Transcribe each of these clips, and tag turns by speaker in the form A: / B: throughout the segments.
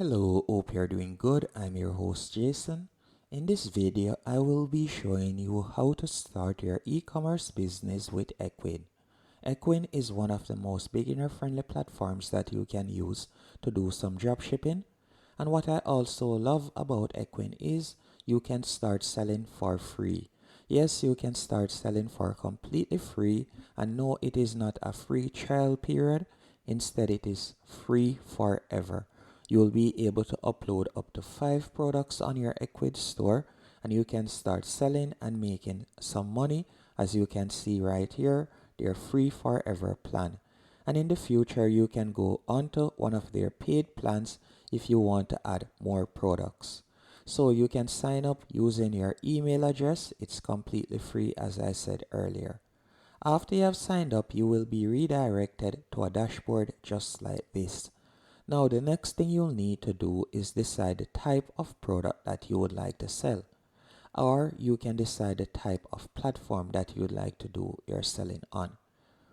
A: Hello, hope you're doing good. I'm your host Jason. In this video, I will be showing you how to start your e-commerce business with Ecwid. Ecwid is one of the most beginner-friendly platforms that you can use to do some dropshipping. And what I also love about Ecwid is you can start selling for free. Yes, you can start selling for completely free, and no, it is not a free trial period. Instead, it is free forever. You will be able to upload up to 5 products on your Ecwid store, and you can start selling and making some money. As you can see right here, their free forever plan. And in the future, you can go onto one of their paid plans if you want to add more products. So you can sign up using your email address. It's completely free, as I said earlier. After you have signed up, you will be redirected to a dashboard just like this. Now, the next thing you'll need to do is decide the type of product that you would like to sell. Or you can decide the type of platform that you'd like to do your selling on.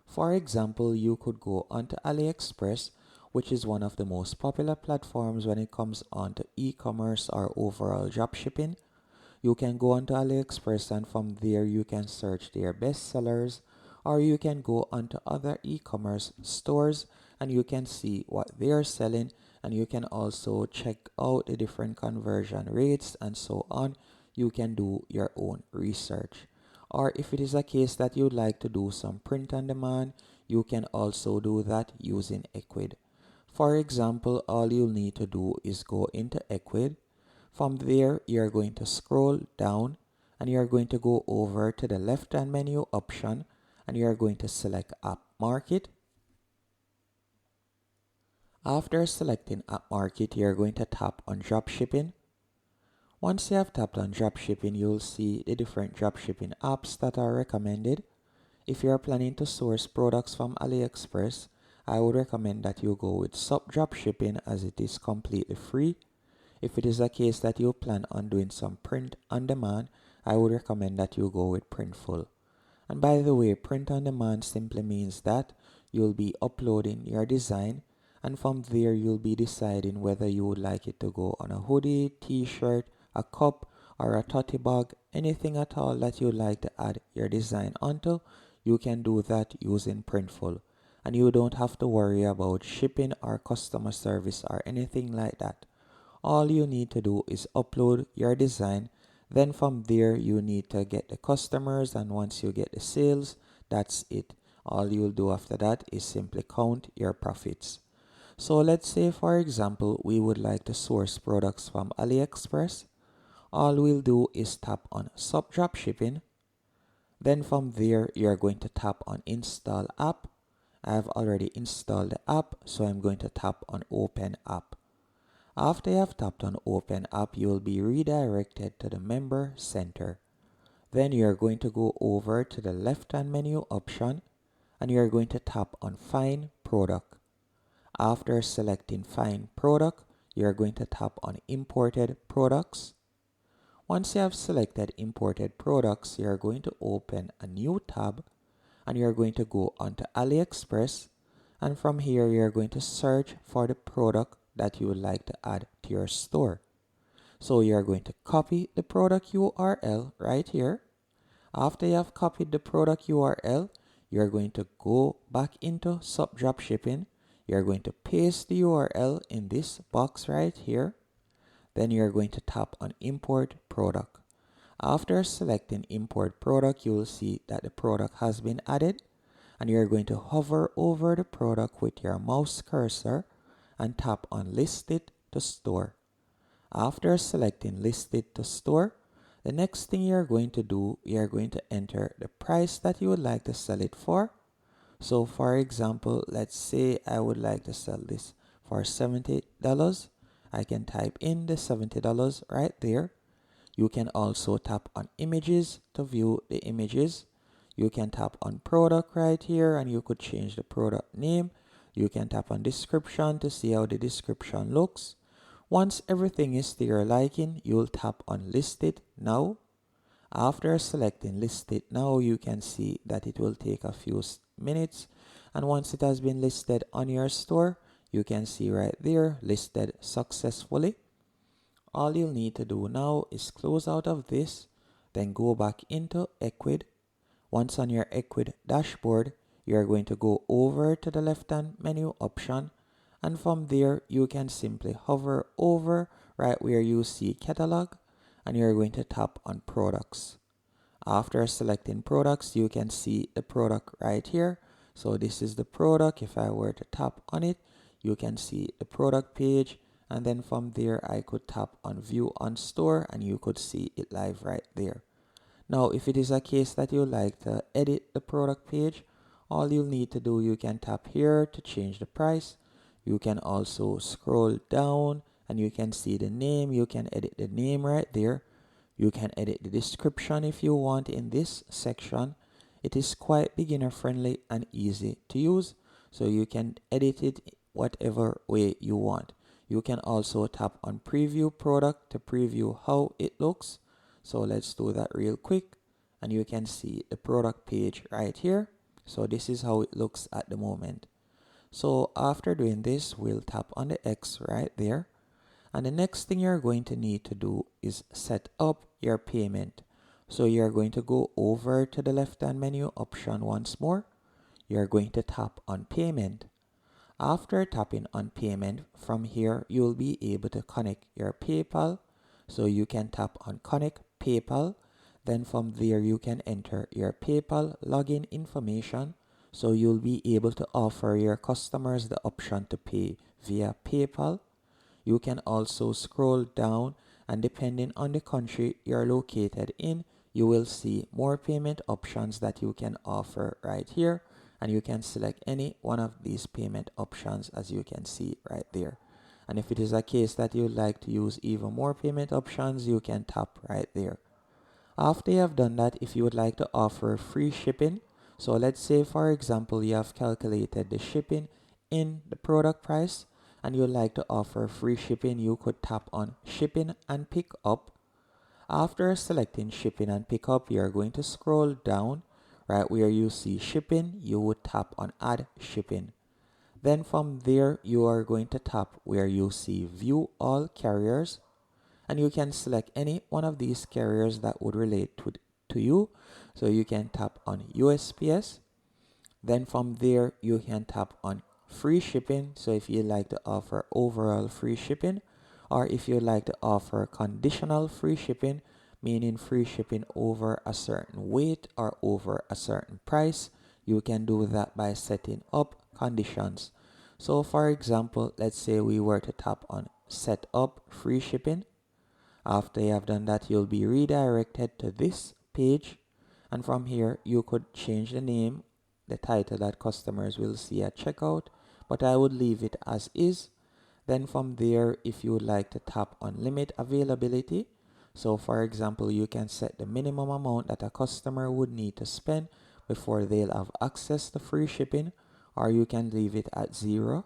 A: For example, you could go onto AliExpress, which is one of the most popular platforms when it comes onto e-commerce or overall dropshipping. You can go onto AliExpress and from there you can search their best sellers, or you can go onto other e-commerce stores and you can see what they are selling, and you can also check out the different conversion rates and so on. You can do your own research. Or if it is a case that you'd like to do some print on demand, you can also do that using Ecwid. For example, all you'll need to do is go into Ecwid. From there, you're going to scroll down and you're going to go over to the left hand menu option and you're going to select App Market. After selecting App Market, you're going to tap on Dropshipping. Once you have tapped on Dropshipping, you'll see the different dropshipping apps that are recommended. If you're planning to source products from AliExpress, I would recommend that you go with Sub Dropshipping as it is completely free. If it is a case that you plan on doing some print on demand, I would recommend that you go with Printful. And by the way, print on demand simply means that you'll be uploading your design and from there you'll be deciding whether you would like it to go on a hoodie, t-shirt, a cup, or a tote bag, anything at all that you'd like to add your design onto. You can do that using Printful. And you don't have to worry about shipping or customer service or anything like that. All you need to do is upload your design. Then from there, you need to get the customers, and once you get the sales, that's it. All you'll do after that is simply count your profits. So let's say, for example, we would like to source products from AliExpress. All we'll do is tap on Sub Dropshipping. Then from there, you're going to tap on Install App. I've already installed the app, so I'm going to tap on Open App. After you have tapped on Open App, you will be redirected to the Member Center. Then you are going to go over to the left-hand menu option and you are going to tap on Find Product. After selecting Find Product, you are going to tap on Imported Products. Once you have selected Imported Products, you are going to open a new tab and you are going to go onto AliExpress, and from here you are going to search for the product that you would like to add to your store. So you are going to copy the product URL right here. After you have copied the product URL, you are going to go back into Sub Dropshipping. You are going to paste the URL in this box right here. Then you are going to tap on Import Product. After selecting Import Product, you will see that the product has been added, and you are going to hover over the product with your mouse cursor and tap on List It to Store. After selecting List It to Store, the next thing you're going to do, you're going to enter the price that you would like to sell it for. So for example, let's say I would like to sell this for $70. I can type in the $70 right there. You can also tap on Images to view the images. You can tap on Product right here and you could change the product name. You can tap on Description to see how the description looks. Once everything is to your liking, you'll tap on List It Now. After selecting List It Now, you can see that it will take a few minutes, and once it has been listed on your store, You can see right there listed successfully. All you'll need to do now is close out of this, then go back into Ecwid. Once on your Ecwid dashboard, you're going to go over to the left hand menu option, and from there you can simply hover over right where you see catalog, and you're going to tap on products. After selecting products, you can see the product right here. So this is the product. If I were to tap on it, you can see the product page, and then from there I could tap on view on store and you could see it live right there. Now if it is a case that you like to edit the product page, all you'll need to do, you can tap here to change the price. You can also scroll down and you can see the name. You can edit the name right there. You can edit the description if you want in this section. It is quite beginner friendly and easy to use, so you can edit it whatever way you want. You can also tap on preview product to preview how it looks. So let's do that real quick, and you can see the product page right here. So this is how it looks at the moment. So after doing this, we'll tap on the X right there. And the next thing you're going to need to do is set up your payment. So you're going to go over to the left hand menu option once more. You're going to tap on payment. After tapping on payment, from here you'll be able to connect your PayPal. So you can tap on connect PayPal. Then from there you can enter your PayPal login information. So you'll be able to offer your customers the option to pay via PayPal. You can also scroll down, and depending on the country you're located in, you will see more payment options that you can offer right here, and you can select any one of these payment options as you can see right there. And if it is a case that you'd like to use even more payment options, you can tap right there. After you have done that, if you would like to offer free shipping, so let's say for example you have calculated the shipping in the product price and you'd like to offer free shipping, you could tap on shipping and pick up. After selecting shipping and pick up, you're going to scroll down right where you see shipping. You would tap on add shipping. Then from there you are going to tap where you see view all carriers, and you can select any one of these carriers that would relate to you. So you can tap on USPS. Then from there you can tap on free shipping. So if you like to offer overall free shipping, or if you like to offer conditional free shipping, meaning free shipping over a certain weight or over a certain price, you can do that by setting up conditions. So for example, let's say we were to tap on set up free shipping. After you have done that, you'll be redirected to this page, and from here you could change the name, the title that customers will see at checkout, but I would leave it as is. Then from there, if you would like to tap on limit availability, so for example you can set the minimum amount that a customer would need to spend before they'll have access to free shipping, or you can leave it at 0.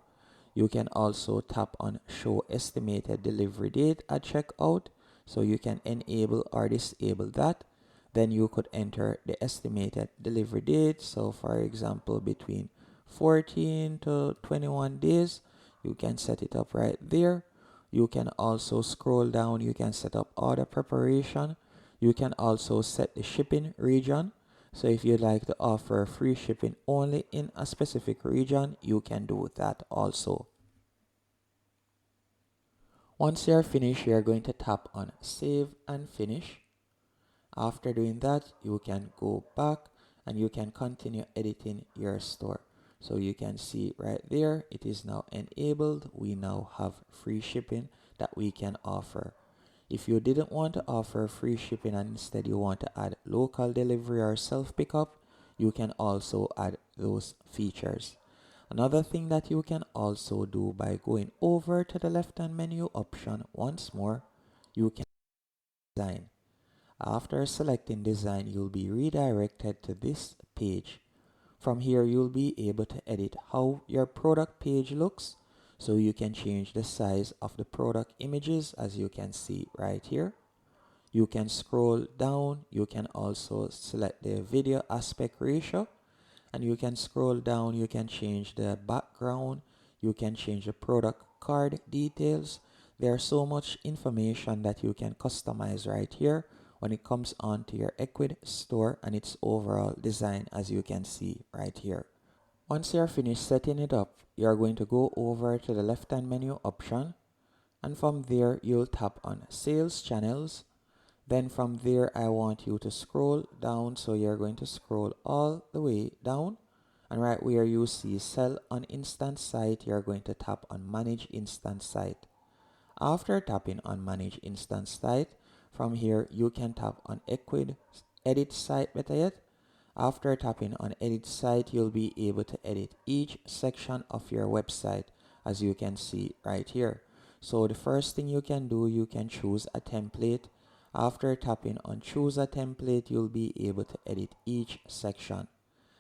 A: You can also tap on show estimated delivery date at checkout, so you can enable or disable that. Then you could enter the estimated delivery date, so for example between 14 to 21 days. You can set it up right there. You can also scroll down, you can set up order preparation. You can also set the shipping region. So if you'd like to offer free shipping only in a specific region, you can do that also. Once you're finished, you're going to tap on save and finish. After doing that, you can go back and you can continue editing your store. So you can see right there, it is now enabled. We now have free shipping that we can offer. If you didn't want to offer free shipping and instead you want to add local delivery or self pickup, you can also add those features. Another thing that you can also do by going over to the left hand menu option once more, you can design. After selecting design, you'll be redirected to this page. From here, you'll be able to edit how your product page looks. So you can change the size of the product images as you can see right here. You can scroll down. You can also select the video aspect ratio. And you can scroll down. You can change the background. You can change the product card details. There's so much information that you can customize right here when it comes on to your Ecwid store and its overall design, as you can see right here. Once you're finished setting it up, you're going to go over to the left hand menu option, and from there you'll tap on sales channels. Then from there I want you to scroll down, so you're going to scroll all the way down, and right where you see sell on instance site, you're going to tap on manage instance site. After tapping on manage instance site, from here you can tap on Ecwid edit site. Better yet, after tapping on edit site, you'll be able to edit each section of your website, as you can see right here. So the first thing you can do, you can choose a template. After tapping on choose a template, you'll be able to edit each section.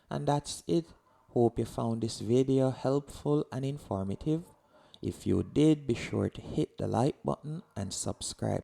A: And that's it. Hope you found this video helpful and informative. If you did, be sure to hit the like button and subscribe.